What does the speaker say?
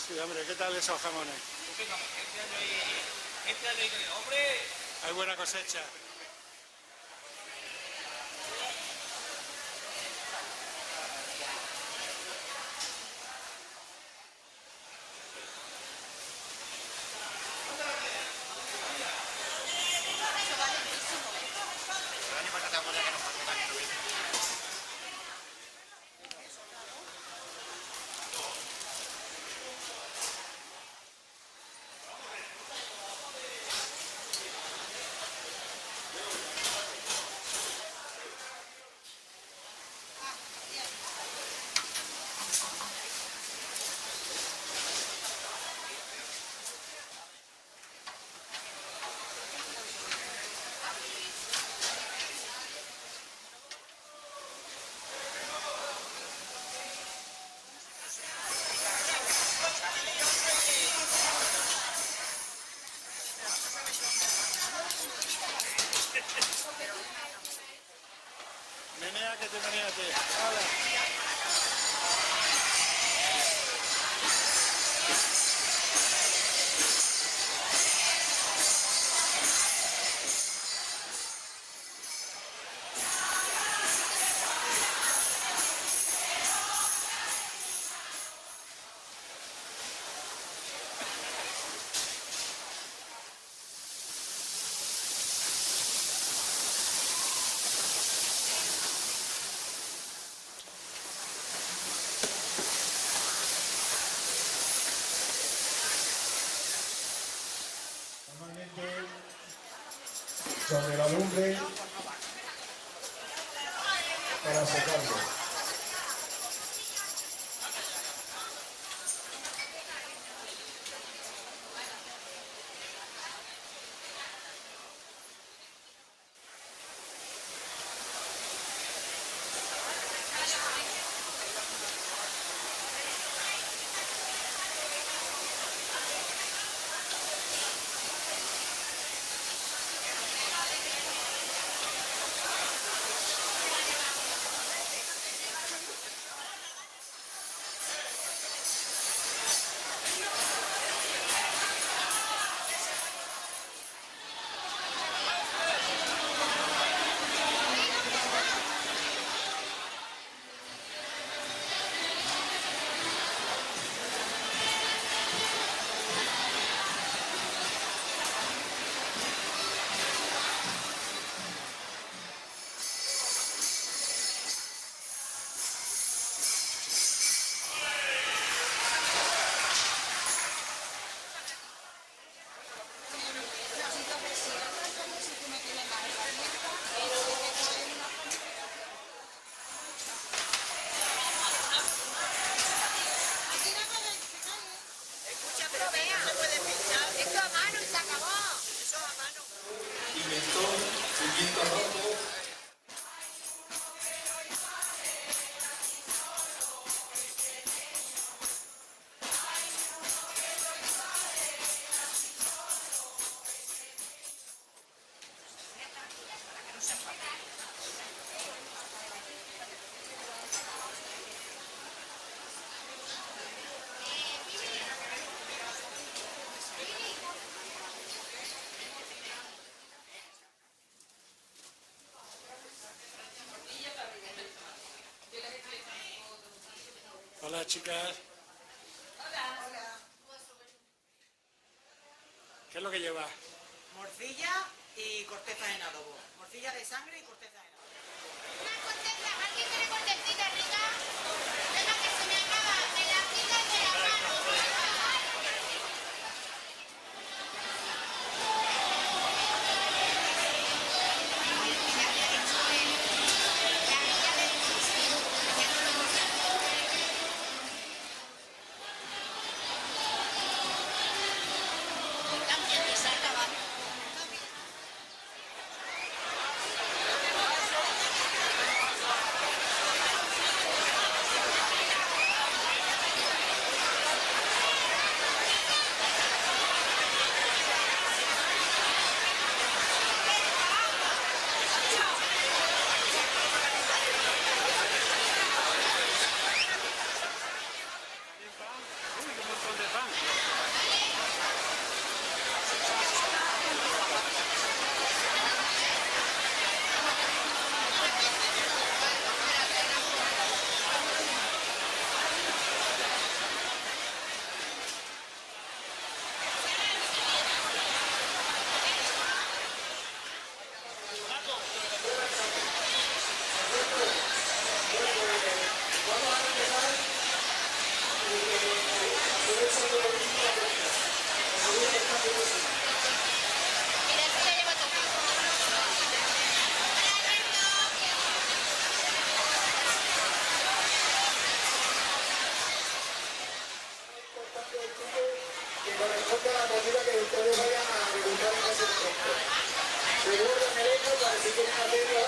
Sí, hombre, ¿qué tal esos jamones? Este año hay, ¡hombre! Hay buena cosecha. Menéate. Hola. Normalmente sobre la lumbre para secarlo. Pimentón, pimiento rojo. Hola, chicas. Hola. ¿Qué es lo que lleva? Morcilla y corteza en adobo. Morcilla de sangre y corteza en adobo. Una corteza, ¿alguien quiere cortecita rica? Venga, que se me acaba, me la quitas de la mano. También me salta abajo. Se guardan el hecho para si quieren hacerlo